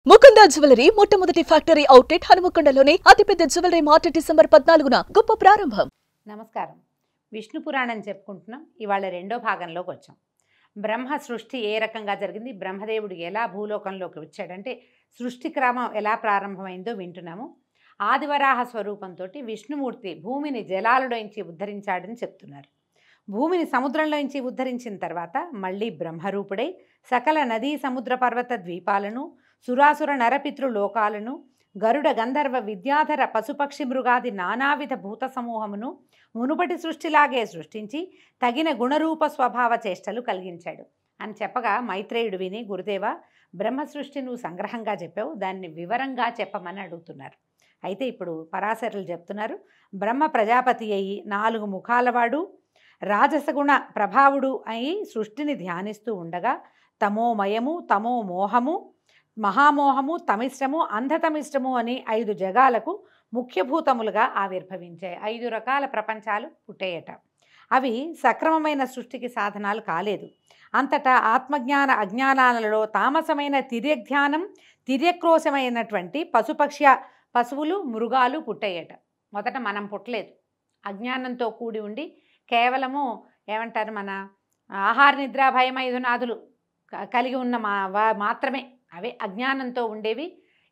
Mukunda jewellery మొట్టమొదటి factory outlet హనుమకొండలోనే అతిపెద్ద jewellery mart December 14న గొప్ప ప్రారంభం. నమస్కారం. విష్ణు పురాణం చెప్పుకుంటున్నాం. ఇవాళ రెండో భాగంలోకి వచ్చాం. బ్రహ్మ సృష్టి ఏ రకంగా జరిగింది, బ్రహ్మదేవుడు ఎలా భూలోకంలోకి వచ్చాడంటే సృష్టి క్రమం ఎలా ప్రారంభమైందో వింటున్నాము. ఆదివరాహ స్వరూపంతో విష్ణుమూర్తి భూమిని జలాలలోంచి ఉద్ధరించాడని చెప్తున్నారు. భూమిని సముద్రంలోంచి ఉద్ధరించిన తర్వాత మళ్ళీ బ్రహ్మరూపుడై సకల నదీ సముద్ర పర్వత ద్వీపాలను, సురాసుర నరపితృ లోకాలను, గరుడ గంధర్వ విద్యాధర పశుపక్షి మృగాది నానావిధ భూత సమూహమును మునుపటి సృష్టిలాగే సృష్టించి తగిన గుణరూప స్వభావ చేష్టలు కలిగించాడు అని చెప్పగా మైత్రేయుడు విని, గురుదేవ, బ్రహ్మ సృష్టి నువ్వు సంగ్రహంగా చెప్పావు, దాన్ని వివరంగా చెప్పమని అడుగుతున్నారు. అయితే ఇప్పుడు పరాశరులు చెప్తున్నారు, బ్రహ్మ ప్రజాపతి అయి 4 ముఖాలవాడు, రాజసగుణ ప్రభావుడు అయి సృష్టిని ధ్యానిస్తూ ఉండగా తమోమయము, తమో మోహము, మహామోహము, తమిష్టము, అంధతమిష్టము అని 5 జగాలకు ముఖ్యభూతములుగా ఆవిర్భవించాయి. 5 రకాల ప్రపంచాలు పుట్టేయట. అవి సక్రమమైన సృష్టికి సాధనాలు కాలేదు. అంతటా ఆత్మజ్ఞాన అజ్ఞానాలలో తామసమైన తిర్యజ్ఞానం, తిర్యక్రోశమైనటువంటి పశువులు, మృగాలు పుట్టేయట. మొదట మనం పుట్టలేదు. అజ్ఞానంతో కూడి ఉండి కేవలము ఏమంటారు, మన ఆహార నిద్ర భయం ఐదునాదులు కలిగి ఉన్న మాత్రమే, అవే అజ్ఞానంతో ఉండేవి.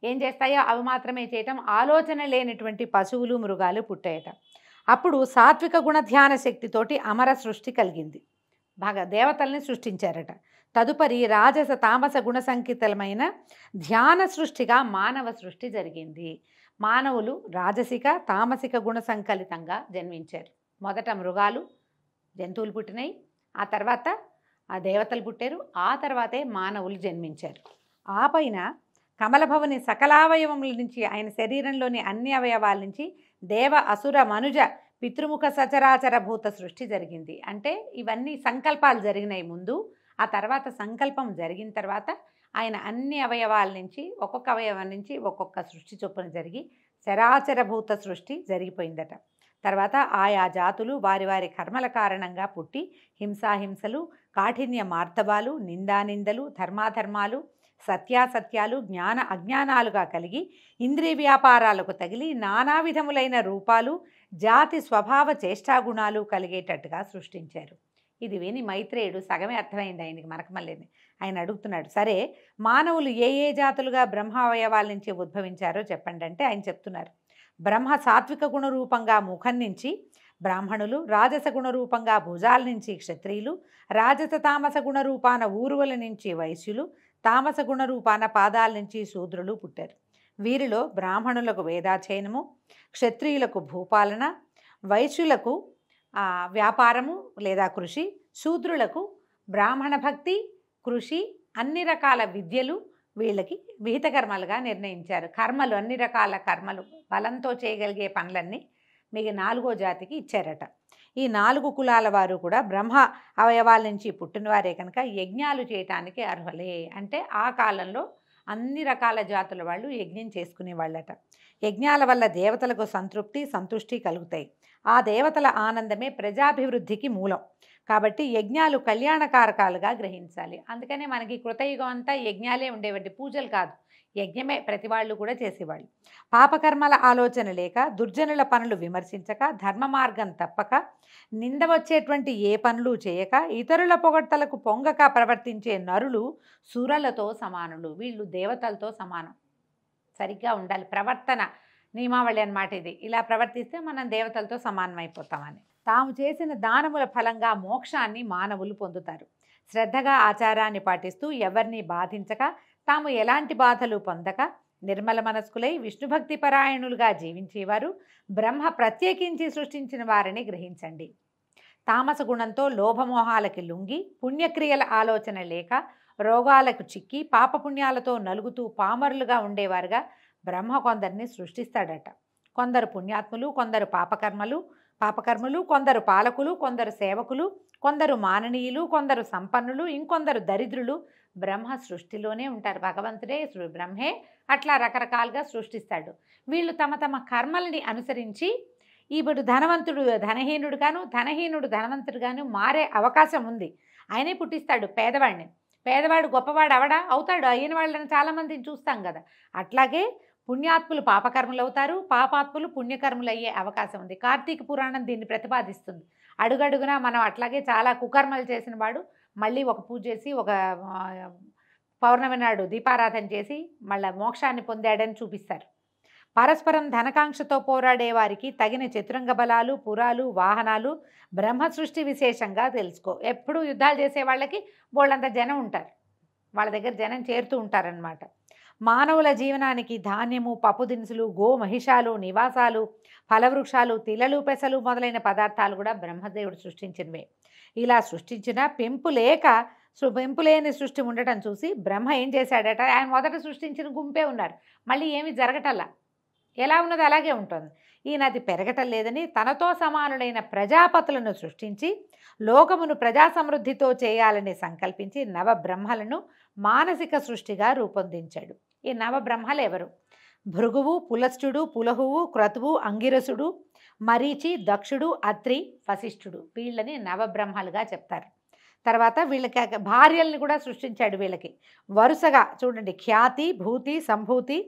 ఏం చేస్తాయో అవి మాత్రమే చేయటం, ఆలోచన లేనటువంటి పశువులు, మృగాలు పుట్టాయట. అప్పుడు సాత్విక గుణ ధ్యాన శక్తితోటి అమర సృష్టి కలిగింది. బాగా దేవతల్ని సృష్టించారట. తదుపరి రాజస తామస గుణ సంకేతమైన ధ్యాన సృష్టిగా మానవ సృష్టి జరిగింది. మానవులు రాజసిక తామసిక గుణ సంకలితంగా జన్మించారు. మొదట మృగాలు, జంతువులు పుట్టినాయి, ఆ తర్వాత ఆ దేవతలు పుట్టారు, ఆ తర్వాతే మానవులు జన్మించారు. ఆ పైన కమలభవని సకలావయవముల నుంచి, ఆయన శరీరంలోని అన్ని అవయవాల నుంచి దేవ అసుర మనుజ పితృముఖ సచరాచర భూత సృష్టి జరిగింది. అంటే ఇవన్నీ సంకల్పాలు జరిగినాయి ముందు, ఆ తర్వాత సంకల్పం జరిగిన తర్వాత ఆయన అన్ని అవయవాల నుంచి, ఒక్కొక్క అవయవం నుంచి ఒక్కొక్క సృష్టి చొప్పున జరిగి చరాచర భూత సృష్టి జరిగిపోయిందట. తర్వాత ఆయా జాతులు వారి వారి కర్మల కారణంగా పుట్టి హింసాహింసలు, కాఠిన్య మార్తవాలు, నిందానిందలు, ధర్మాధర్మాలు, సత్యాసత్యాలు, జ్ఞాన అజ్ఞానాలుగా కలిగి ఇంద్రియ వ్యాపారాలకు తగిలి నానా విధములైన రూపాలు, జాతి స్వభావ చేష్టాగుణాలు కలిగేటట్టుగా సృష్టించారు. ఇది విని మైత్రేయుడు సగమే అర్థమైంది ఆయనకి, మనకు మళ్ళీ ఆయన అడుగుతున్నాడు, సరే మానవులు ఏ ఏ జాతులుగా బ్రహ్మ అవయవాల నుంచి ఉద్భవించారో చెప్పండి అంటే ఆయన చెప్తున్నారు. బ్రహ్మ సాత్విక గుణరూపంగా ముఖం నుంచి బ్రాహ్మణులు, రాజస గుణరూపంగా భుజాల నుంచి క్షత్రియులు, రాజస తామస గుణరూపాన ఊరువల నుంచి వైశ్యులు, తామస గుణరూపాన పాదాల నుంచి శూద్రులు పుట్టారు. వీరిలో బ్రాహ్మణులకు వేదాధ్యయనము, క్షత్రియులకు భూపాలన, వైశ్యులకు వ్యాపారము లేదా కృషి, శూద్రులకు బ్రాహ్మణ భక్తి, కృషి, అన్ని రకాల విద్యలు వీళ్ళకి విహిత కర్మలుగా నిర్ణయించారు. కర్మలు, అన్ని రకాల కర్మలు, బలంతో చేయగలిగే పనులన్నీ మీకు 4వ జాతికి ఇచ్చారట. ఈ 4 కులాల వారు కూడా బ్రహ్మ అవయవాల నుంచి పుట్టినవారే కనుక యజ్ఞాలు చేయటానికి అర్హులే. అంటే ఆ కాలంలో అన్ని రకాల జాతుల వాళ్ళు యజ్ఞం చేసుకునేవాళ్ళట. యజ్ఞాల వల్ల దేవతలకు సంతృప్తి, సంతుష్టి కలుగుతాయి. ఆ దేవతల ఆనందమే ప్రజాభివృద్ధికి మూలం. కాబట్టి యజ్ఞాలు కళ్యాణకారకాలుగా గ్రహించాలి. అందుకనే మనకి కృతయుగం అంతా యజ్ఞాలే ఉండేవంటి, పూజలు కాదు, యజ్ఞమే ప్రతి వాళ్ళు కూడా చేసేవాళ్ళు. పాపకర్మల ఆలోచన లేక, దుర్జనుల పనులు విమర్శించక, ధర్మ మార్గం తప్పక, నింద వచ్చేటువంటి ఏ పనులు చేయక, ఇతరుల పొగడ్తలకు పొంగక ప్రవర్తించే నరులు సురలతో సమానులు. వీళ్ళు దేవతలతో సమానం. సరిగ్గా ఉండాలి ప్రవర్తన, నియమావళి అన్నమాట ఇది. ఇలా ప్రవర్తిస్తే మనం దేవతలతో సమానం అయిపోతామని. తాము చేసిన దానముల ఫలంగా మోక్షాన్ని మానవులు పొందుతారు. శ్రద్ధగా ఆచారాన్ని పాటిస్తూ ఎవరిని బాధించక, తాము ఎలాంటి బాధలు పొందక, నిర్మల మనస్కులై విష్ణుభక్తి పరాయణులుగా జీవించేవారు బ్రహ్మ ప్రత్యేకించి సృష్టించిన వారిని గ్రహించండి. తామస గుణంతో లోభమోహాలకి లొంగి, పుణ్యక్రియల ఆలోచన లేక, రోగాలకు చిక్కి, పాపపుణ్యాలతో నలుగుతూ పామరులుగా ఉండేవారుగా బ్రహ్మ కొందరిని సృష్టిస్తాడట. కొందరు పుణ్యాత్ములు, కొందరు పాపకర్మలు, కొందరు పాలకులు, కొందరు సేవకులు, కొందరు మాననీయులు, కొందరు సంపన్నులు, ఇంకొందరు దరిద్రులు బ్రహ్మ సృష్టిలోనే ఉంటారు. భగవంతుడే బ్రహ్మే అట్లా రకరకాలుగా సృష్టిస్తాడు. వీళ్ళు తమ తమ కర్మల్ని అనుసరించి ఇప్పుడు ధనవంతుడు ధనహీనుడుగాను, ధనహీనుడు ధనవంతుడుగాను మారే అవకాశం ఉంది. ఆయనే పుట్టిస్తాడు పేదవాడిని. పేదవాడు గొప్పవాడు అవడా అవుతాడు, అయిన వాళ్ళని చాలామందిని చూస్తాం కదా. అట్లాగే పుణ్యాత్ములు పాపకర్మలు అవుతారు, పాపాత్ములు పుణ్యకర్మలు అయ్యే అవకాశం ఉంది. కార్తీక పురాణం దీన్ని ప్రతిపాదిస్తుంది. అడుగడుగునా మనం అట్లాగే చాలా కుకర్మలు చేసిన వాడు మళ్ళీ ఒక పూజ చేసి ఒక పౌర్ణమి నాడు దీపారాధన చేసి మళ్ళీ మోక్షాన్ని పొందాడని చూపిస్తారు. పరస్పరం ధనకాంక్షతో పోరాడే వారికి తగిన చతురంగ బలాలు, పురాలు, వాహనాలు బ్రహ్మ సృష్టి విశేషంగా తెలుసుకో. ఎప్పుడూ యుద్ధాలు చేసే వాళ్ళకి వాళ్ళంత జనం ఉంటారు, వాళ్ళ దగ్గర జనం చేరుతూ ఉంటారనమాట. మానవుల జీవనానికి ధాన్యము, పప్పు దినుసులు, గో మహిషాలు, నివాసాలు, ఫలవృక్షాలు, తిలలు, పెసలు మొదలైన పదార్థాలు కూడా బ్రహ్మదేవుడు సృష్టించినవే. ఇలా సృష్టించిన పెంపులేని సృష్టి ఉండటం చూసి బ్రహ్మ ఏం చేశాడట, ఆయన మొదట సృష్టించిన గుంపే ఉన్నారు, మళ్ళీ ఏమి జరగటల్లా, ఎలా ఉన్నది అలాగే ఉంటుంది. ఈయన అది పెరగటం లేదని తనతో సమానులైన ప్రజాపతులను సృష్టించి లోకమును ప్రజా సమృద్ధితో చేయాలని సంకల్పించి నవబ్రహ్మలను మానసిక సృష్టిగా రూపొందించాడు. ఈ నవబ్రహ్మలు ఎవరు? భృగువు, పులస్త్యుడు, పులహువు, క్రతువు, అంగిరసుడు, మరీచి, దక్షుడు, అత్రి, వశిష్ఠుడు. వీళ్ళని నవబ్రహ్మలుగా చెప్తారు. తర్వాత వీళ్ళకి భార్యల్ని కూడా సృష్టించాడు. వీళ్ళకి వరుసగా చూడండి, ఖ్యాతి, భూతి, సంభూతి,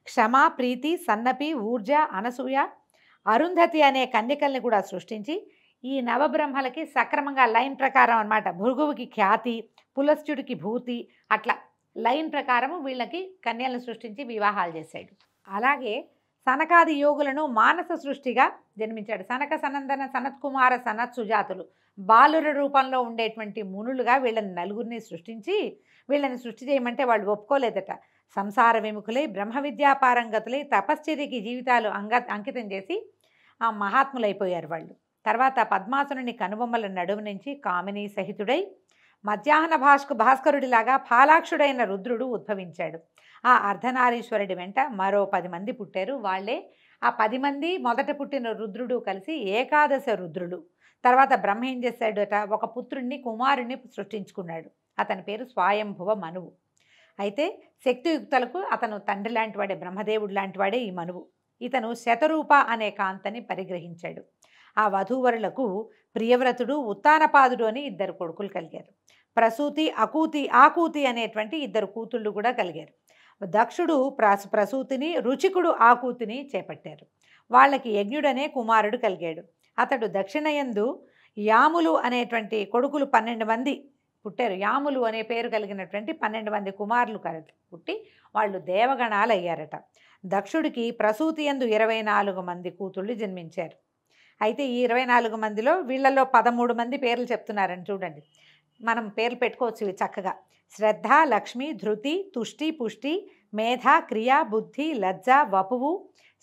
క్షమ, ప్రీతి, సన్నపి, ఊర్జ, అనసూయ, అరుంధతి అనే కన్యకల్ని కూడా సృష్టించి ఈ నవబ్రహ్మలకి సక్రమంగా లైన్ ప్రకారం అన్నమాట. భృగువుకి ఖ్యాతి, పులస్త్యుడికి భూతి, అట్లా లైన్ ప్రకారము వీళ్ళకి కన్యలను సృష్టించి వివాహాలు చేశాడు. అలాగే సనకాది యోగులను మానస సృష్టిగా జన్మించాడు. సనక, సనందన, సనత్కుమార, సనత్ సుజాతులు బాలుర రూపంలో ఉండేటువంటి మునులుగా వీళ్ళని నలుగురిని సృష్టించి వీళ్ళని సృష్టి చేయమంటే వాళ్ళు ఒప్పుకోలేదట. సంసార విముఖులై బ్రహ్మ విద్యాపారంగతులై తపశ్చర్యకి జీవితాలు అంకితం చేసి ఆ మహాత్ములైపోయారు వాళ్ళు. తర్వాత పద్మాసుని కనుబొమ్మల నడుము నుంచి కామిని సహితుడై మధ్యాహ్న భాస్కరుడిలాగా ఫాలాక్షుడైన రుద్రుడు ఉద్భవించాడు. ఆ అర్ధనారీశ్వరుడి వెంట మరో 10 మంది పుట్టారు. వాళ్ళే ఆ 10 మంది మొదట పుట్టిన రుద్రుడు కలిసి ఏకాదశ రుద్రులు. తర్వాత బ్రహ్మ ఏం చేశాడట, ఒక పుత్రుణ్ణి, కుమారుణ్ణి సృష్టించుకున్నాడు. అతని పేరు స్వయంభువ మనువు. అయితే శక్తియుక్తులకు అతను తండ్రి లాంటివాడే, బ్రహ్మదేవుడు లాంటివాడే ఈ మనువు. ఇతను శతరూప అనే కాంతని పరిగ్రహించాడు. ఆ వధూవరులకు ప్రియవ్రతుడు, ఉత్తానపాదుడు అని 2 కొడుకులు కలిగారు. ప్రసూతి, ఆకూతి అనేటువంటి 2 కూతుళ్ళు కూడా కలిగారు. దక్షుడు ప్రసూతిని, రుచికుడు ఆకూతిని చేపట్టారు. వాళ్ళకి యజ్ఞుడనే కుమారుడు కలిగాడు. అతడు దక్షిణయందు యాములు అనేటువంటి కొడుకులు 12 మంది పుట్టారు. యాములు అనే పేరు కలిగినటువంటి 12 మంది కుమారులు పుట్టి వాళ్ళు దేవగణాలు అయ్యారట. దక్షుడికి ప్రసూతి యందు 24 మంది కూతుళ్ళు జన్మించారు. అయితే ఈ 24 మందిలో వీళ్ళలో 13 మంది పేర్లు చెప్తున్నారని చూడండి. మనం పేర్లు పెట్టుకోవచ్చు ఇవి చక్కగా. శ్రద్ధ, లక్ష్మి, ధృతి, తుష్టి, పుష్టి, మేధ, క్రియ, బుద్ధి, లజ్జ, వపువు,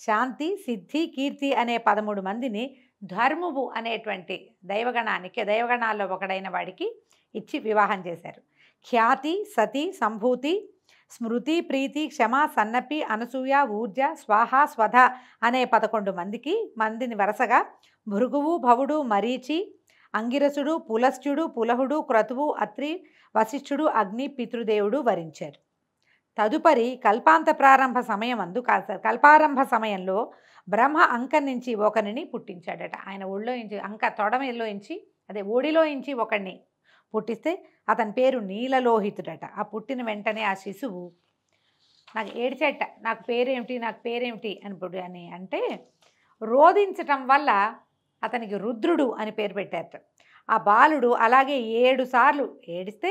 శాంతి, సిద్ధి, కీర్తి అనే 13 మందిని ధర్మువు అనేటువంటి దైవగణాల్లో ఒకడైన వాడికి ఇచ్చి వివాహం చేశారు. ఖ్యాతి, సతి, సంభూతి, స్మృతి, ప్రీతి, క్షమ, సన్నపి, అనసూయ, ఊర్జ, స్వాహ, స్వధ అనే 11 మందిని వరుసగా భృగువు, భవుడు, మరీచి, అంగిరసుడు, పులస్త్యుడు, పులహుడు, క్రతువు, అత్రి, వశిష్ఠుడు, అగ్ని, పితృదేవుడు వరించారు. తదుపరి కల్పారంభ సమయంలో బ్రహ్మ అంకం నుంచి ఒకరిని పుట్టించాడట. ఆయన ఒళ్ళోంచి తొడమలోంచి ఓడిలోంచి ఒకడిని పుట్టిస్తే అతని పేరు నీలలోహితుడట. ఆ పుట్టిన వెంటనే ఆ శిశువు నాకు ఏడ్చేట, నాకు పేరేమిటి అని అంటే రోధించటం వల్ల అతనికి రుద్రుడు అని పేరు పెట్టారట. ఆ బాలుడు అలాగే 7 సార్లు ఏడిస్తే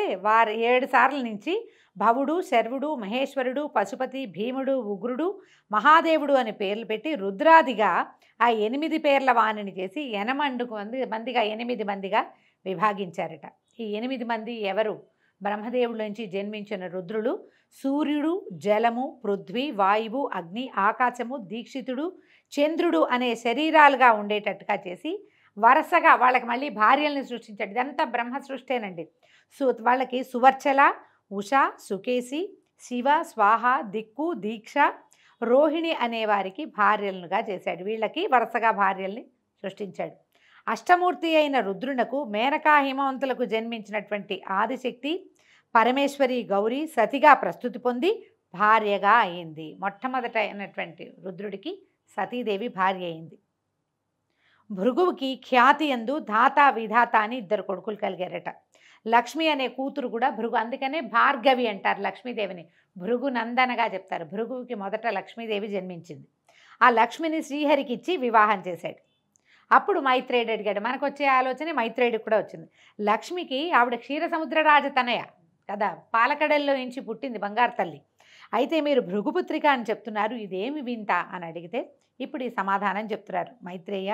7 సార్ల నుంచి భవుడు, శర్వుడు, మహేశ్వరుడు, పశుపతి, భీముడు, ఉగ్రుడు, మహాదేవుడు అని పేర్లు పెట్టి రుద్రాదిగా ఆ 8 పేర్ల వాణిని చేసి 8 మందిగా విభాగించారట. ఈ 8 మంది ఎవరు? బ్రహ్మదేవుడి నుంచి జన్మించిన రుద్రులు సూర్యుడు, జలము, పృథ్వీ, వాయువు, అగ్ని, ఆకాశము, దీక్షితుడు, చంద్రుడు అనే శరీరాలుగా ఉండేటట్టుగా చేసి వరుసగా వాళ్ళకి మళ్ళీ భార్యల్ని సృష్టించాడు. ఇదంతా బ్రహ్మ సృష్టేనండి. వాళ్ళకి సువర్చల, ఉష, సుకేసి, శివ, స్వాహ, దిక్కు, దీక్ష, రోహిణి అనేవారికి భార్యలుగా చేశాడు. వీళ్ళకి వరుసగా భార్యల్ని సృష్టించాడు. అష్టమూర్తి అయిన రుద్రునకు మేనకా హిమవంతులకు జన్మించినటువంటి ఆదిశక్తి పరమేశ్వరి గౌరీ సతిగా ప్రస్తుతి పొంది భార్యగా అయింది. మొట్టమొదట అయినటువంటి రుద్రుడికి సతీదేవి భార్య అయింది. భృగువుకి ఖ్యాతి యందు ధాత, విధాత అని 2 కొడుకులు కలిగారట. లక్ష్మి అనే కూతురు కూడా భృగు, అందుకనే భార్గవి అంటారు లక్ష్మీదేవిని. భృగు నందనగా చెప్తారు. భృగుకి మొదట లక్ష్మీదేవి జన్మించింది. ఆ లక్ష్మిని శ్రీహరికి ఇచ్చి వివాహం చేశాడు. అప్పుడు మైత్రేయుడు అడిగాడు. మనకు వచ్చే ఆలోచనే మైత్రేయుడికి కూడా వచ్చింది. లక్ష్మికి ఆవిడ క్షీరసముద్ర రాజతనయ కదా, పాలకడల్లో నుంచి పుట్టింది బంగారు తల్లి. అయితే మీరు భృగుపుత్రిక అని చెప్తున్నారు, ఇదేమి వింత అని అడిగితే ఇప్పుడు ఈ సమాధానం చెప్తున్నారు. మైత్రేయ,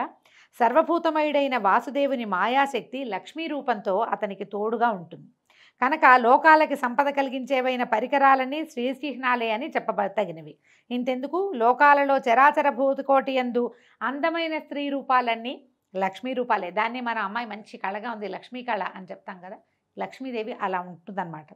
సర్వభూతమయుడైన వాసుదేవుని మాయాశక్తి లక్ష్మీ రూపంతో అతనికి తోడుగా ఉంటుంది కనుక లోకాలకి సంపద కలిగించేవైన పరికరాలన్నీ శ్రీచిహ్నాలే అని చెప్పతగినవి. ఇంతెందుకు, లోకాలలో చరాచర భూతకోటి యందు అందమైన స్త్రీ రూపాలన్నీ లక్ష్మీ రూపాలే. దాన్ని మన అమ్మాయి మంచి కళగా ఉంది, లక్ష్మీ కళ అని చెప్తాం కదా, లక్ష్మీదేవి అలా ఉంటుందన్నమాట.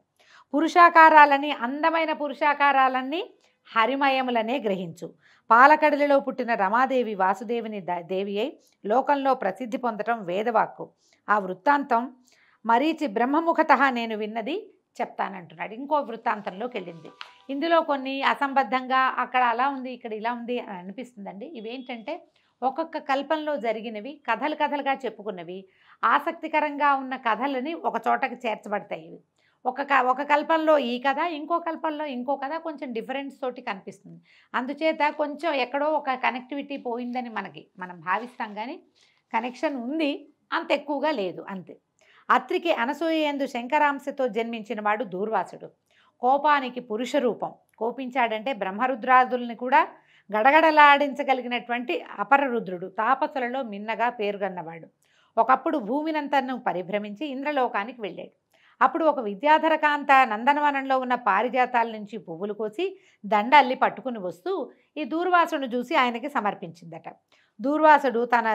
పురుషాకారాలని, అందమైన పురుషాకారాలన్నీ హరిమయములనే గ్రహించు. పాలకడలిలో పుట్టిన రమాదేవి వాసుదేవుని దేవి అయి లోకంలో ప్రసిద్ధి పొందటం వేదవాక్కు. ఆ వృత్తాంతం మరీచి బ్రహ్మముఖత నేను విన్నది చెప్తానంటున్నాడు. ఇంకో వృత్తాంతంలోకి వెళ్ళింది. ఇందులో కొన్ని అసంబద్ధంగా అక్కడ అలా ఉంది ఇక్కడ ఇలా ఉంది అని అనిపిస్తుందండి. ఇవేంటంటే ఒక్కొక్క కల్పంలో జరిగినవి, కథలు కథలుగా చెప్పుకున్నవి, ఆసక్తికరంగా ఉన్న కథలని ఒక చోటకి చేర్చబడతాయి. ఇవి ఒక కల్పంలో ఈ కథ, ఇంకో కల్పంలో ఇంకో కథ, కొంచెం డిఫరెన్స్ తోటి కనిపిస్తుంది. అందుచేత కొంచెం ఎక్కడో ఒక కనెక్టివిటీ పోయిందని మనం భావిస్తాం, కానీ కనెక్షన్ ఉంది, అంత ఎక్కువగా లేదు, అంతే. అత్రికి అనసూయందు శంకరాంశతో జన్మించిన వాడు దూర్వాసుడు. కోపానికి పురుష రూపం. కోపించాడంటే బ్రహ్మరుద్రాదుల్ని కూడా గడగడలాడించగలిగినటువంటి అపరరుద్రుడు. తాపసులలో మిన్నగా పేరుగన్నవాడు. ఒకప్పుడు భూమినంతను పరిభ్రమించి ఇంద్రలోకానికి వెళ్ళాడు. అప్పుడు ఒక విద్యాధర కాంత నందనవనంలో ఉన్న పారిజాతాల నుంచి పువ్వులు కోసి దండ అల్లి పట్టుకుని వస్తూ ఈ దూర్వాసును చూసి ఆయనకి సమర్పించిందట. దూర్వాసుడు తన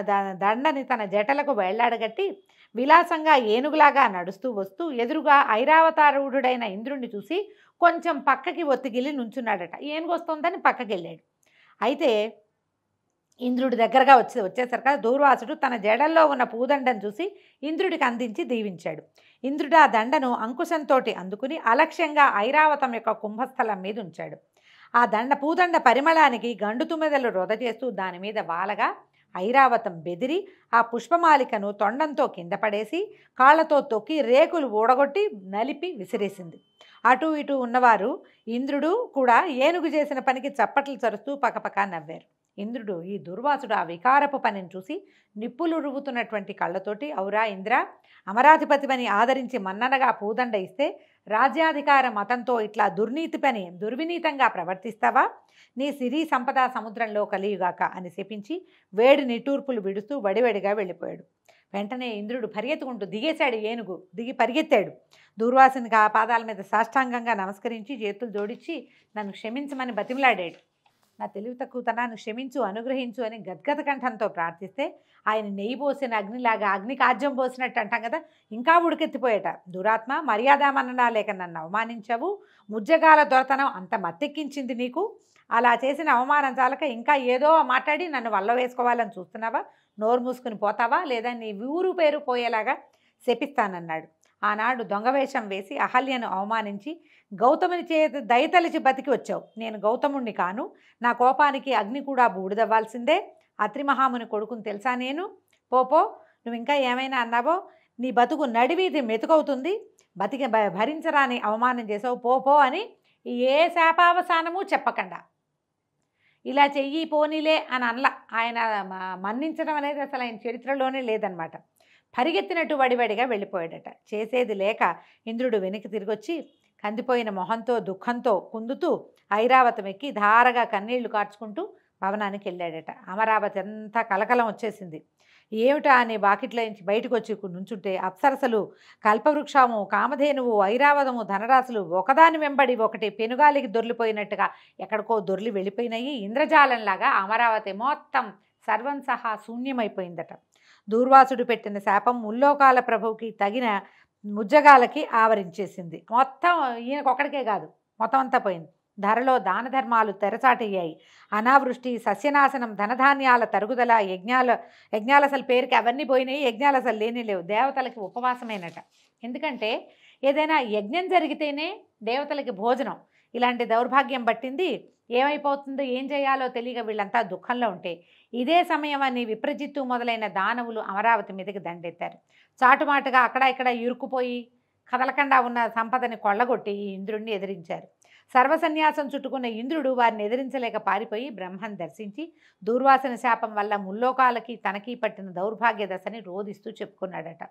దండని తన జటలకు వేళ్లాడగట్టి విలాసంగా ఏనుగులాగా నడుస్తూ వస్తూ ఎదురుగా ఐరావతారూఢుడైన ఇంద్రుణ్ణి చూసి కొంచెం పక్కకి ఒత్తిగిలి నుంచున్నాడట. ఏనుగు వస్తుందని పక్కకి వెళ్ళాడు. అయితే ఇంద్రుడి దగ్గరగా వచ్చేసరికి దూర్వాసుడు తన జడల్లో ఉన్న పూదండను చూసి ఇంద్రుడికి అందించి దీవించాడు. ఇంద్రుడు ఆ దండను అంకుశంతో అందుకుని అలక్ష్యంగా ఐరావతం యొక్క కుంభస్థలం మీద ఉంచాడు. ఆ పూదండ పరిమళానికి గండు తుమ్మెదలు రొద చేస్తూ దాని మీద వాలగా ఐరావతం బెదిరి ఆ పుష్పమాలికను తొండంతో కింద పడేసి కాళ్లతో తొక్కి రేకులు ఊడగొట్టి నలిపి విసిరేసింది. అటు ఇటు ఉన్నవారు ఇంద్రుడు కూడా ఏనుగు చేసిన పనికి చప్పట్లు చరుస్తూ పకపక నవ్వారు. ఇంద్రుడు ఈ దుర్వాసుడు ఆ వికారపు పనిని చూసి నిప్పులు రువ్వుతున్నటువంటి కళ్ళతోటి, ఔరా ఇంద్ర, అమరాధిపతిపని ఆదరించి మన్ననగా పూదండ ఇస్తే రాజ్యాధికార మతంతో ఇట్లా దుర్వినీతంగా ప్రవర్తిస్తావా? నీ సిరి సంపద సముద్రంలో కలియుగాక అని శపించి వేడి నిట్టూర్పులు విడుస్తూ వడివడిగా వెళ్ళిపోయాడు. వెంటనే ఇంద్రుడు పరిగెత్తుకుంటూ దిగేశాడు. ఏనుగు దిగి పరిగెత్తాడు. దూర్వాసునికి ఆ పాదాల మీద సాష్టాంగంగా నమస్కరించి చేతులు జోడించి నన్ను క్షమించమని బతిమలాడాడు. నా తెలివి తక్కువతనాన్ని క్షమించు, అనుగ్రహించు అని గద్గద కంఠంతో ప్రార్థిస్తే ఆయన నెయ్యి పోసిన అగ్నిలాగా, అగ్ని కాజ్యం పోసినట్టు అంటాం కదా, ఇంకా ఉడికెత్తిపోయేట. దురాత్మ, మర్యాదామన్నా లేక నన్ను అవమానించావు. ముజ్జగాల దొరతనం అంత మత్తెక్కించింది నీకు. అలా చేసిన అవమానం చాలక ఇంకా ఏదో మాట్లాడి నన్ను వల్ల వేసుకోవాలని చూస్తున్నావా? నోరు మూసుకుని పోతావా, లేదా నీ ఊరు పేరు పోయేలాగా శపిస్తానన్నాడు. ఆనాడు దొంగవేషం వేసి అహల్యను అవమానించి గౌతముని చేత దయతలిచి బతికి వచ్చావు. నేను గౌతముణ్ణి కాను. నా కోపానికి అగ్ని కూడా బూడిదవ్వాల్సిందే. అత్రిమహాముని కొడుకుని తెలుసా నేను? పోపో, నువ్వు ఇంకా ఏమైనా అన్నావో నీ బతుకు నడివీధి మెతుకవుతుంది. భరించరాని అవమానం చేసావు, పోపో అని ఏ శాపావసానము చెప్పకుండా ఇలా చెయ్యి పోనీలే అని అనలా. ఆయన మన్నించడం అనేది అసలు ఆయన చరిత్రలోనే లేదనమాట. పరిగెత్తినట్టు వడివడిగా వెళ్ళిపోయాడట. చేసేది లేక ఇంద్రుడు వెనక్కి తిరిగొచ్చి కందిపోయిన మొహంతో దుఃఖంతో కుందుతూ ఐరావతం ఎక్కి ధారగా కన్నీళ్లు కార్చుకుంటూ భవనానికి వెళ్ళాడట. అమరావతి అంతా కలకలం వచ్చేసింది. ఏమిటా అని వాకిట్లో నుంచి బయటకు వచ్చి నుంచుంటే అప్సరసలు, కల్పవృక్షము, కామధేనువు, ఐరావతము, ధనరాశులు ఒకదాని వెంబడి ఒకటి పెనుగాలికి దొర్లిపోయినట్టుగా ఎక్కడికో దొర్లి వెళ్ళిపోయినాయి. ఇంద్రజాలంలాగా అమరావతి మొత్తం సర్వం సహా శూన్యమైపోయిందట. దూర్వాసుడు పెట్టిన శాపం ముల్లోకాల ప్రభువుకి తగిన ముజ్జగాలకి ఆవరించేసింది. మొత్తం ఈయనకొక్కడికే కాదు, మొత్తం అంతా పోయింది. ధరలో దాన ధర్మాలు తెరచాటయ్యాయి. అనావృష్టి, సస్యనాశనం, ధనధాన్యాల తరుగుదల, యజ్ఞాలు అసలు పేరుకి అవన్నీ పోయినాయి. యజ్ఞాలు అసలు లేనే లేవు. దేవతలకి ఉపవాసమేనట. ఎందుకంటే ఏదైనా యజ్ఞం జరిగితేనే దేవతలకి భోజనం. ఇలాంటి దౌర్భాగ్యం పట్టింది. ఏమైపోతుందో ఏం చేయాలో తెలియక వీళ్ళంతా దుఃఖంలో ఉంటే ఇదే సమయం అని విప్రజిత్తు మొదలైన దానవులు అమరావతి మీదకి దండెత్తారు. చాటుమాటుగా అక్కడ ఇక్కడ ఇరుక్కుపోయి కదలకుండా ఉన్న సంపదని కొల్లగొట్టి ఈ ఇంద్రుడిని ఎదిరించారు. సర్వసన్యాసం చుట్టుకున్న ఇంద్రుడు వారిని ఎదిరించలేక పారిపోయి బ్రహ్మను దర్శించి దూర్వాసుని శాపం వల్ల ముల్లోకాలకి తనకి పట్టిన దౌర్భాగ్య దశని రోధిస్తూ చెప్పుకున్నాడట.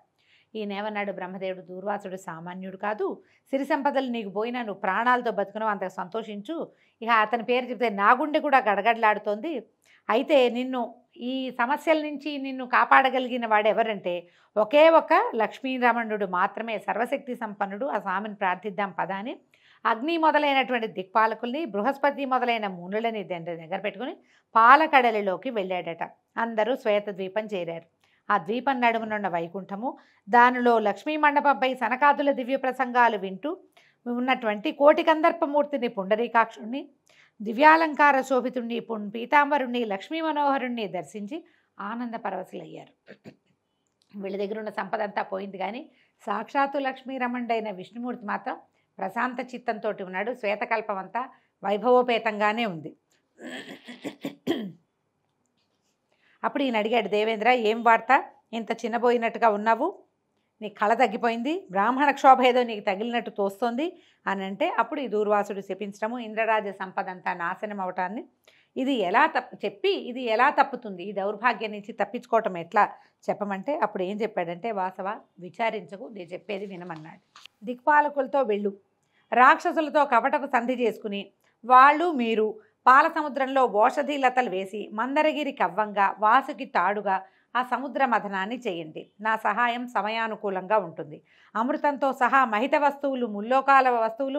ఈయనేమన్నాడు బ్రహ్మదేవుడు, దూర్వాసుడు సామాన్యుడు కాదు, సిరి సంపదలు నీకు పోయినా నువ్వు ప్రాణాలతో బతుకున్నావు, అంత సంతోషించు. ఇక అతని పేరు చెప్తే నా గుండె కూడా గడగడలాడుతోంది. అయితే నిన్ను ఈ సమస్యల నుంచి నిన్ను కాపాడగలిగిన వాడు ఎవరంటే ఒకే ఒక లక్ష్మీరమణుడు మాత్రమే, సర్వశక్తి సంపన్నుడు. ఆ స్వామిని ప్రార్థిద్దాం పదాని అగ్ని మొదలైనటువంటి దిక్పాలకుల్ని, బృహస్పతి మొదలైన మునులని దగ్గర పెట్టుకుని పాలకడలిలోకి వెళ్ళాడట. అందరూ శ్వేత ద్వీపం చేరారు. ఆ ద్వీపం నడుమునున్న వైకుంఠము, దానిలో లక్ష్మీ మండపంపై సనకాదుల దివ్య ప్రసంగాలు వింటూ ఉన్నటువంటి కోటికందర్పమూర్తిని, పుండరీకాక్షుణ్ణి, దివ్యాలంకార శోభితుణ్ణి, పీతాంబరుణ్ణి, లక్ష్మీ మనోహరుణ్ణి దర్శించి ఆనంద పరవశులయ్యారు. వీళ్ళ దగ్గర ఉన్న సంపద అంతా పోయింది, కానీ సాక్షాత్తు లక్ష్మీరమణుడైన విష్ణుమూర్తి మాత్రం ప్రశాంత చిత్తంతో ఉన్నాడు. శ్వేతకల్పం అంతా వైభవోపేతంగానే ఉంది. అప్పుడు ఈయన అడిగాడు, దేవేంద్ర ఏం వార్త, ఇంత చిన్నబోయినట్టుగా ఉన్నావు, నీ కళ తగ్గిపోయింది, బ్రాహ్మణ క్షోభ ఏదో నీకు తగిలినట్టు తోస్తోంది అని అంటే, అప్పుడు ఈ దూర్వాసుడు శపించడము, ఇంద్రరాజ సంపద అంతా నాశనం అవటాన్ని, ఇది ఎలా తప్పుతుంది, ఈ దౌర్భాగ్యం నుంచి తప్పించుకోవటం ఎట్లా చెప్పమంటే, అప్పుడు ఏం చెప్పాడంటే, వాసవ విచారించకు, నేను చెప్పేది వినమన్నాడు. దిక్పాలకులతో వెళ్ళు, రాక్షసులతో కపటపు సంధి చేసుకుని వాళ్ళు మీరు పాల సముద్రంలో ఓషధి లతలు వేసి మందరగిరి కవ్వంగా వాసుకి తాడుగా ఆ సముద్ర మథనాన్ని చేయండి. నా సహాయం సమయానుకూలంగా ఉంటుంది. అమృతంతో సహా మహిత వస్తువులు,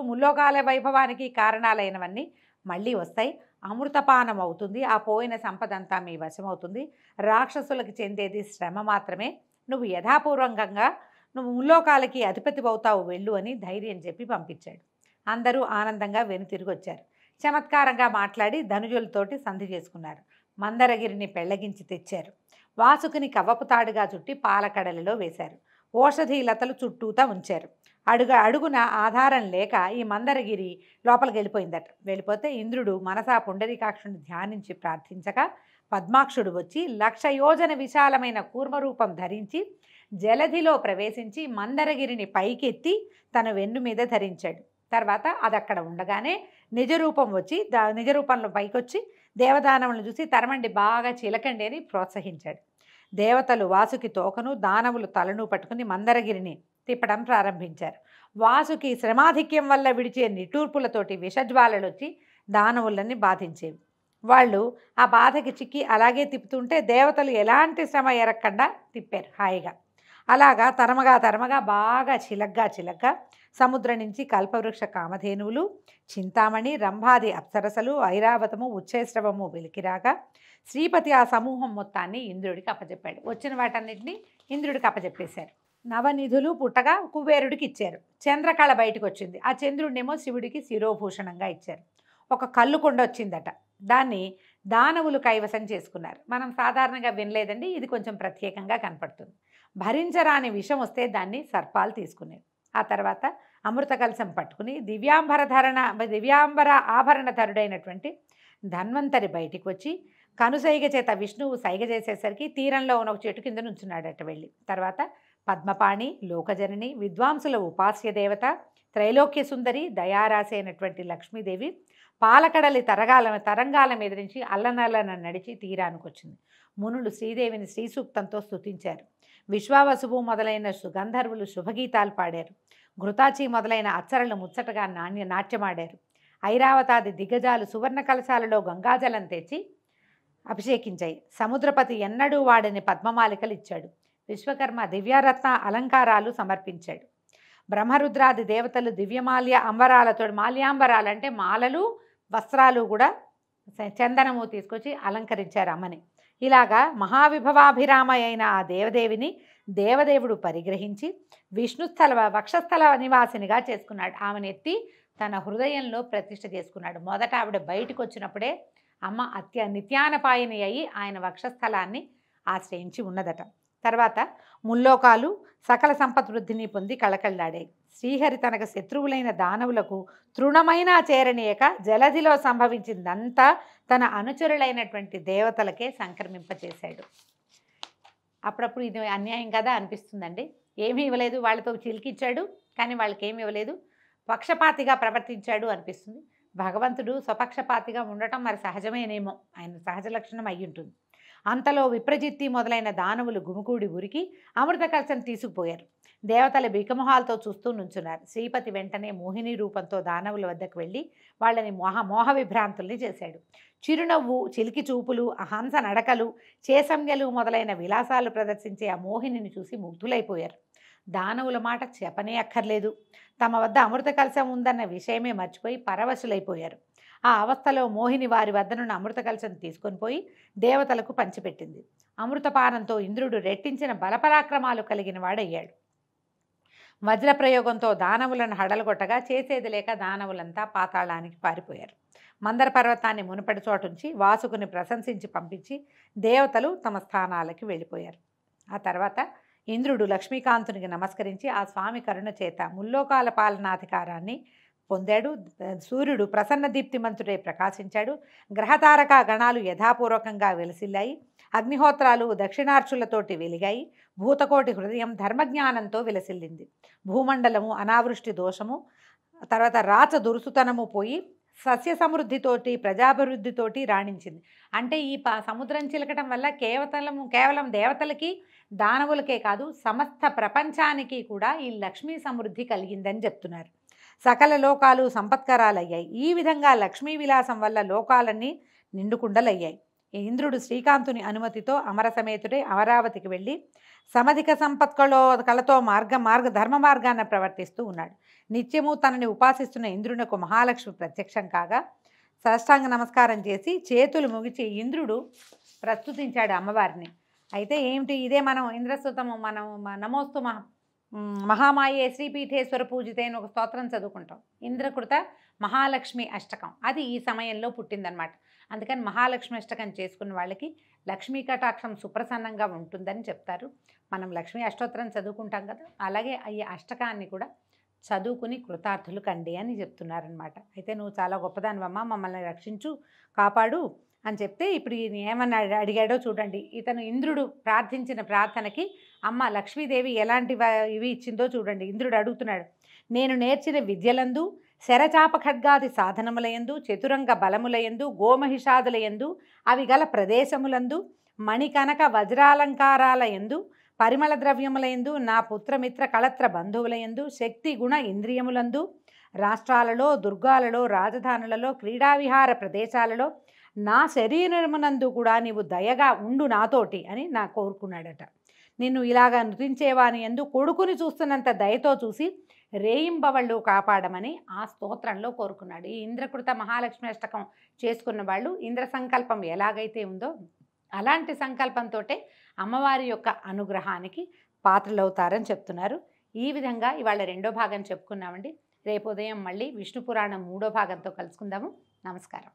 ముల్లోకాల వైభవానికి కారణాలైనవన్నీ మళ్ళీ వస్తాయి. అమృతపానం అవుతుంది. ఆ పోయిన సంపదంతా మీ వశమవుతుంది. రాక్షసులకు చెందేది శ్రమ మాత్రమే. నువ్వు యథాపూర్వకంగా నువ్వు ముల్లోకాలకి అధిపతి అవుతావు, వెళ్ళు అని ధైర్యం చెప్పి పంపించాడు. అందరూ ఆనందంగా వెనుతిరిగి వచ్చారు. చమత్కారంగా మాట్లాడి ధనుజులతోటి సంధి చేసుకున్నారు. మందరగిరిని పెళ్లగించి తెచ్చారు. వాసుకుని కవ్వపు తాడుగా చుట్టి పాలకడలిలో వేశారు. ఓషధి లతలు చుట్టూతా ఉంచారు. అడుగున ఆధారం లేక ఈ మందరగిరి లోపలికి వెళ్ళిపోయిందట. వెళ్ళిపోతే ఇంద్రుడు మనసా పుండరీకాక్షుని ధ్యానించి ప్రార్థించగా పద్మాక్షుడు వచ్చి 1,00,000 యోజన విశాలమైన కూర్మరూపం ధరించి జలధిలో ప్రవేశించి మందరగిరిని పైకెత్తి తన వెన్ను మీద ధరించాడు. తర్వాత అది అక్కడ ఉండగానే నిజరూపం వచ్చి నిజరూపంలో పైకొచ్చి దేవదానవులను చూసి తరమండి, బాగా చిలకండి అని ప్రోత్సహించాడు. దేవతలు వాసుకి తోకను, దానవులు తలను పట్టుకుని మందరగిరిని తిప్పడం ప్రారంభించారు. వాసుకి శ్రమాధిక్యం వల్ల విడిచే నిట్టూర్పులతోటి విషజ్వాలలు వచ్చి దానవులని బాధించేవి. వాళ్ళు ఆ బాధకి చిక్కి అలాగే తిప్పుతుంటే దేవతలు ఎలాంటి శ్రమ ఎరక్కుండా తిప్పారు హాయిగా. అలాగా తరమగా బాగా చిలగ్గా సముద్రం నుంచి కల్పవృక్ష కామధేనువులు, చింతామణి, రంభాది అప్సరసలు, ఐరావతము, ఉచ్చైశ్రవము వెలికిరాగా శ్రీపతి ఆ సమూహం మొత్తాన్ని ఇంద్రుడికి అప్పచెప్పాడు. వచ్చిన వాటన్నిటిని ఇంద్రుడికి అప్పచెప్పేశారు. నవనిధులు పుట్టగా కుబేరుడికి ఇచ్చారు. చంద్రకళ బయటకు వచ్చింది. ఆ చంద్రుడినేమో శివుడికి శిరోభూషణంగా ఇచ్చారు. ఒక కళ్ళు కొండ వచ్చిందట. దాన్ని దానవులు కైవసం చేసుకున్నారు. మనం సాధారణంగా వినలేదండి, ఇది కొంచెం ప్రత్యేకంగా కనపడుతుంది. భరించరాని విషం వస్తే దాన్ని సర్పాలు తీసుకునేవి. ఆ తర్వాత అమృత కలశం పట్టుకుని దివ్యాంబర ఆభరణధరుడైనటువంటి ధన్వంతరి బయటికి వచ్చి కనుసైగ చేత విష్ణువు సైగ చేసేసరికి తీరంలో ఉన్న ఒక చెట్టు కింద నుంచున్నాడట వెళ్ళి. తర్వాత పద్మపాణి, లోకజనని, విద్వాంసుల ఉపాస్య దేవత, త్రైలోక్య సుందరి, దయారాశి అయినటువంటి లక్ష్మీదేవి పాలకడలి తరంగాల మీద నుంచి అల్లనల్లన నడిచి తీరానికి వచ్చింది. మునులు శ్రీదేవిని శ్రీసూక్తంతో స్తుతించారు. విశ్వావసువు మొదలైన సుగంధర్వులు శుభగీతాలు పాడారు. ఘృతాచి మొదలైన అచ్చరలు ముచ్చటగా నాట్యమాడారు. ఐరావతాది దిగ్గజాలు సువర్ణ కలశాలలో గంగాజలం తెచ్చి అభిషేకించాయి. సముద్రపతి ఎన్నడూ వాడని పద్మమాలికలు ఇచ్చాడు. విశ్వకర్మ దివ్యరత్న అలంకారాలు సమర్పించాడు. బ్రహ్మరుద్రాది దేవతలు దివ్యమాల్య అంబరాలతో, మాల్యాంబరాలు అంటే మాలలు, వస్త్రాలు కూడా చందనము తీసుకొచ్చి అలంకరించారు అమ్మని. ఇలాగా మహావిభవాభిరామ అయిన ఆ దేవదేవిని దేవదేవుడు పరిగ్రహించి వక్షస్థల నివాసినిగా చేసుకున్నాడు. ఆమెను ఎత్తి తన హృదయంలో ప్రతిష్ఠ చేసుకున్నాడు. మొదట ఆవిడ బయటకు వచ్చినప్పుడే అమ్మ నిత్యానపాయని అయి ఆయన వక్షస్థలాన్ని ఆశ్రయించి ఉన్నదట. తర్వాత ముల్లోకాలు సకల సంపద్వృద్ధిని పొంది కళకళలాడాయి. శ్రీహరి తనకు శత్రువులైన దానవులకు తృణమైన చేరనీయక జలధిలో సంభవించిందంతా తన అనుచరులైనటువంటి దేవతలకే సంక్రమింపచేశాడు. అప్పుడప్పుడు ఇది అన్యాయం కదా అనిపిస్తుందండి. ఏమీ ఇవ్వలేదు, వాళ్ళతో చిలికిచ్చాడు, కానీ వాళ్ళకి ఏమి ఇవ్వలేదు. పక్షపాతిగా ప్రవర్తించాడు అనిపిస్తుంది. భగవంతుడు స్వపక్షపాతిగా ఉండటం మరి సహజమేనేమో, ఆయన సహజ లక్షణం అయ్యి ఉంటుంది. అంతలో విప్రజిత్తి మొదలైన దానవులు గుమికూడి ఉరికి అమృత కలశం తీసుకుపోయారు. దేవతల బికమొహాలతో చూస్తూ నుంచున్నారు. శ్రీపతి వెంటనే మోహిని రూపంతో దానవుల వద్దకు వెళ్ళి వాళ్ళని మోహ విభ్రాంతుల్ని చేశాడు. చిరునవ్వు, చిలికి చూపులు, హంస నడకలు, చేసంజ్ఞలు మొదలైన విలాసాలు ప్రదర్శించే ఆ మోహినిని చూసి ముగ్ధులైపోయారు. దానవుల మాట చెప్పనే అక్కర్లేదు. తమ వద్ద అమృత కలశం ఉందన్న విషయమే మర్చిపోయి పరవశులైపోయారు. ఆ అవస్థలో మోహిని వారి వద్దనున్న అమృత కలశం తీసుకొని పోయి దేవతలకు పంచిపెట్టింది. అమృతపానంతో ఇంద్రుడు రెట్టించిన బలపరాక్రమాలు కలిగిన వాడయ్యాడు. వజ్రప్రయోగంతో దానవులను హడలగొట్టగా చేసేది లేక దానవులంతా పాతాళానికి పారిపోయారు. మందర పర్వతాన్ని మునుపటి చోటుంచి వాసుకుని ప్రశంసించి పంపించి దేవతలు తమ స్థానాలకి వెళ్ళిపోయారు. ఆ తర్వాత ఇంద్రుడు లక్ష్మీకాంతునికి నమస్కరించి ఆ స్వామి కరుణ చేత ముల్లోకాల పాలనాధికారాన్ని పొందాడు. సూర్యుడు ప్రసన్న దీప్తిమంతుడై ప్రకాశించాడు. గ్రహతారక గణాలు యథాపూర్వకంగా వెలసిల్లాయి. అగ్నిహోత్రాలు దక్షిణార్చులతోటి వెలిగాయి. భూతకోటి హృదయం ధర్మజ్ఞానంతో విలసిల్లింది. భూమండలము అనావృష్టి దోషము, తర్వాత రాచ దురుసుతనము పోయి సస్య సమృద్ధితోటి ప్రజాభివృద్ధితోటి రాణించింది. అంటే ఈ సముద్రం చిలకటం వల్ల కేవలం దేవతలకి దానవులకే కాదు సమస్త ప్రపంచానికి కూడా ఈ లక్ష్మీ సమృద్ధి కలిగిందని చెప్తున్నారు. సకల లోకాలు సంపత్కరాలయ్యాయి. ఈ విధంగా లక్ష్మీ విలాసం వల్ల లోకాలన్నీ నిండుకుండలయ్యాయి. ఇంద్రుడు శ్రీకాంతుని అనుమతితో అమరసమేతుడై అమరావతికి వెళ్ళి సమధిక కళతో ధర్మ మార్గాన ప్రవర్తిస్తూ ఉన్నాడు. నిత్యము తనని ఉపాసిస్తున్న ఇంద్రునకు మహాలక్ష్మి ప్రత్యక్షం కాగా సాష్టాంగ నమస్కారం చేసి చేతులు ముగిచి ఇంద్రుడు ప్రస్తుతించాడు అమ్మవారిని. అయితే ఏమిటి, ఇదే మనం ఇంద్రస్తుతము, మనం నమోస్తు మహామాయే శ్రీపీఠేశ్వర పూజితే అని ఒక స్తోత్రం చదువుకుంటాం. ఇంద్రకృత మహాలక్ష్మి అష్టకం అది ఈ సమయంలో పుట్టిందనమాట. అందుకని మహాలక్ష్మి అష్టకం చేసుకున్న వాళ్ళకి లక్ష్మీ కటాక్షం సుప్రసన్నంగా ఉంటుందని చెప్తారు. మనం లక్ష్మీ అష్టోత్తరం చదువుకుంటాం కదా, అలాగే ఈ అష్టకాన్ని కూడా చదువుకుని కృతార్థులు కండి అని చెప్తున్నారనమాట. అయితే నువ్వు చాలా గొప్పదానివమ్మ, మమ్మల్ని రక్షించు, కాపాడు అని చెప్తే ఇప్పుడు ఈయన ఏమన్నా అడిగాడో చూడండి. ఇతను ఇంద్రుడు ప్రార్థించిన ప్రార్థనకి అమ్మ లక్ష్మీదేవి ఎలాంటి ఇవి ఇచ్చిందో చూడండి. ఇంద్రుడు అడుగుతున్నాడు, నేను నేర్చిన విద్యలందు, శరచాప ఖడ్గాది సాధనములయందు, చతురంగ బలములయందు, గోమహిషాదులయందు, అవి గల ప్రదేశములందు, మణికనక వజ్రాలంకారాలయందు, పరిమళ ద్రవ్యములయందు, నా పుత్రమిత్ర కళత్ర బంధువులయందు, శక్తి గుణ ఇంద్రియములందు, రాష్ట్రాలలో, దుర్గాలలో, రాజధానులలో, క్రీడావిహార ప్రదేశాలలో, నా శరీరమునందు కూడా నీవు దయగా ఉండు నాతోటి అని నా కోరుకున్నాడట. నిన్ను ఇలాగా నృతించేవాని ఎందు కొడుకుని చూస్తున్నంత దయతో చూసి రేయింబవళ్ళు కాపాడమని ఆ స్తోత్రంలో కోరుకున్నాడు. ఈ ఇంద్రకృత మహాలక్ష్మి అష్టకం చేసుకున్న వాళ్ళు ఇంద్ర సంకల్పం ఎలాగైతే ఉందో అలాంటి సంకల్పంతో అమ్మవారి యొక్క అనుగ్రహానికి పాత్రలవుతారని చెప్తున్నారు. ఈ విధంగా ఇవాళ 2వ భాగం చెప్పుకున్నామండి. రేపు ఉదయం మళ్ళీ విష్ణు పురాణం 3వ భాగంతో కలుసుకుందాము. నమస్కారం.